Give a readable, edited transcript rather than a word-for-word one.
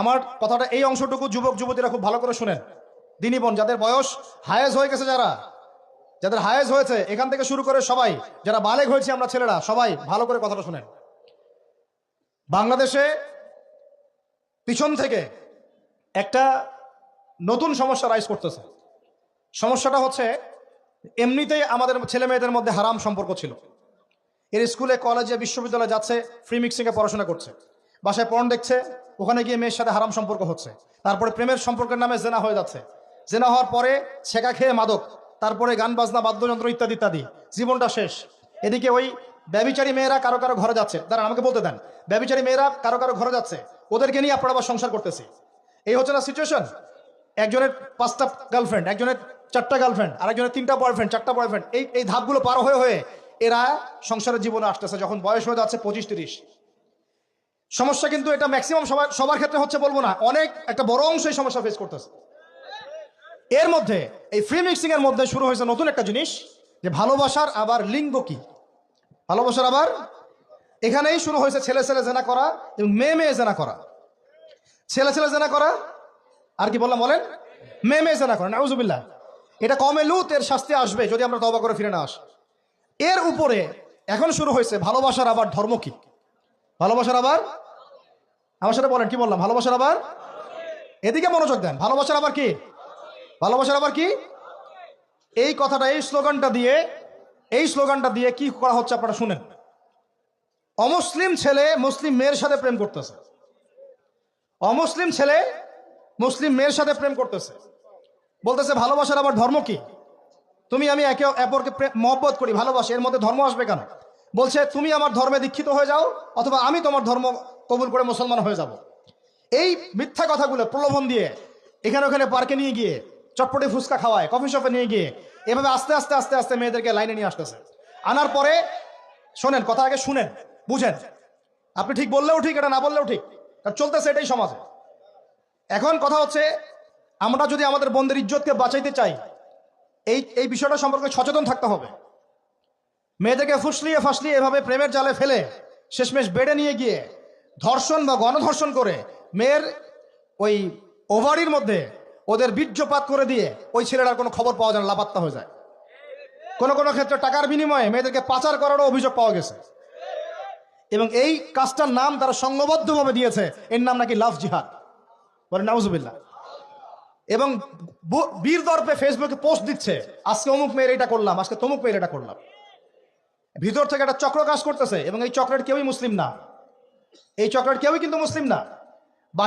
আমার কথাটা এই অংশটুকু যুবক যুবতীরা খুব ভালো করে শুনেন। দিনী বোন যাদের বয়স হায়েজ হয়ে গেছে, যাদের হায়েজ হয়েছে, এখান থেকে শুরু করে সবাই যারা বালেগ হয়েছে আমরা ছেলেরা, সবাই ভালো করে কথাটা শুনেন। বাংলাদেশে পিছন থেকে একটা নতুন সমস্যা রাইজ করতেছে। সমস্যাটা হচ্ছে, এমনিতেই আমাদের ছেলে মেয়েদের মধ্যে হারাম সম্পর্ক ছিল। এর স্কুলে কলেজে বিশ্ববিদ্যালয়ে যাচ্ছে, ফ্রি মিক্সিংয়ে পড়াশোনা করছে, বাসায় পর্ন দেখছে, ওখানে গিয়ে মেয়ের সাথে হারাম সম্পর্ক হচ্ছে, তারপরে প্রেমের সম্পর্কের নামে জেনা হয়ে যাচ্ছে, জেনা হওয়ার পরে ছেঁকা খেয়ে মাদক, তারপরে গান বাজনা বাদ্যযন্ত্র ইত্যাদি ইত্যাদি, জীবনটা শেষ। এদিকে ওই ব্যভিচারী মেয়েরা কারো কারো ঘরে যাচ্ছে, দাঁড়ান আমাকে বলতে দেন, ব্যভিচারী মেয়েরা কারো কারো ঘরে যাচ্ছে, ওদেরকে নিয়ে আপনারা আবার সংসার করতেছি। এই হচ্ছে না সিচুয়েশন? একজনের 5টা গার্লফ্রেন্ড, একজনের 4টা গার্লফ্রেন্ড, আরেকজনের 3টা বয়ফ্রেন্ড, 4টা বয়ফ্রেন্ড, এই ধাপগুলো পার হয়ে হয়ে এরা সংসারের জীবনে আসতেছে যখন বয়স হয়ে যাচ্ছে 25-30। সমস্যা কিন্তু এটা ম্যাক্সিমাম সবার ক্ষেত্রে হচ্ছে বলবো না, অনেক একটা বড় অংশ এই সমস্যা ফেস করতেছে। এর মধ্যে এই ফ্রি মিক্সিং এর মধ্যে শুরু হয়েছে নতুন একটা জিনিস, যে ভালোবাসার আবার লিঙ্গ কি, ভালোবাসার আবার এখানেই শুরু হয়েছে ছেলে ছেলে জেনা করা এবং মেয়ে মেয়ে জেনা করা। ছেলে ছেলে জেনা করা আর কি বললাম বলেন, মেয়ে মেয়ে জেনা করা, নাউজুবিল্লাহ। এটা কমে লুত, এর শাস্তি আসবে যদি আমরা তওবা করে ফিরে না আসি। এর উপরে এখন শুরু হয়েছে ভালোবাসার আবার ধর্ম কি, ভালোবাসার আবার, আমার সাথে বলেন কি বললাম, ভালোবাসার আবার, এদিকে মনোযোগ দেন, ভালোবাসার আবার কি, ভালোবাসার আবার কি, এই কথাটা এই স্লোগানটা দিয়ে কি করা হচ্ছে আপনারা শুনেন। অমুসলিম ছেলে মুসলিম মেয়ের সাথে প্রেম করতেছে, অমুসলিম ছেলে মুসলিম মেয়ের সাথে প্রেম করতেছে, বলতেছে ভালোবাসার আবার ধর্ম কি, তুমি আমি একে অপরকে মহব্বত করি, ভালোবাসি, এর মধ্যে ধর্ম আসবে কেন? বলছে তুমি আমার ধর্মে দীক্ষিত হয়ে যাও, অথবা আমি তোমার ধর্ম কবুল করে মুসলমান হয়ে যাব। এই মিথ্যা কথাগুলো প্রলোভন দিয়ে এখানে ওখানে পার্কে নিয়ে গিয়ে, চটপটি ফুচকা খাওয়ায়, কফি শপে নিয়ে গিয়ে, এভাবে আস্তে আস্তে আস্তে আস্তে মেয়েদেরকে লাইনে নিয়ে আসতেছে। আনার পরে শোনেন, কথা আগে শুনেন, বুঝেন। আপনি ঠিক বললেও ঠিক, এটা না বললেও ঠিক, কারণ চলতেছে এটাই সমাজে। এখন কথা হচ্ছে, আমরা যদি আমাদের বোনদের ইজ্জতকে বাঁচাইতে চাই, এই বিষয়টা সম্পর্কে সচেতন থাকতে হবে। মেয়েদেরকে ফুসলিয়ে ফাসলিয়ে এভাবে প্রেমের জালে ফেলে শেষমেশ বেডে নিয়ে গিয়ে ধর্ষণ বা গণধর্ষণ করে মেয়ের ওই ওভারির মধ্যে ওদের বীর্যপাত করে দিয়ে ওই ছেলেটার কোনো খবর পাওয়া যায় না, লাপাত্তা হয়ে যায়। কোনো কোনো ক্ষেত্রে টাকার বিনিময়ে মেয়েদেরকে পাচার করারও অভিযোগ পাওয়া গেছে। এবং এই কাজটার নাম তারা সংঘবদ্ধভাবে দিয়েছে, এর নাম নাকি লাভ জিহাদ, বলে নাউজুবিল্লাহ। এবং বীর দর্পে ফেসবুকে পোস্ট দিচ্ছে, আজকে অমুক মেয়ের এটা করলাম, আজকে তমুক মেয়ের এটা করলাম। ভিতর থেকে একটা চক্র কাজ করতেছে, এবং এই চক্রের কেউই মুসলিম না, এই চক্রের কেউই কিন্তু মুসলিম না।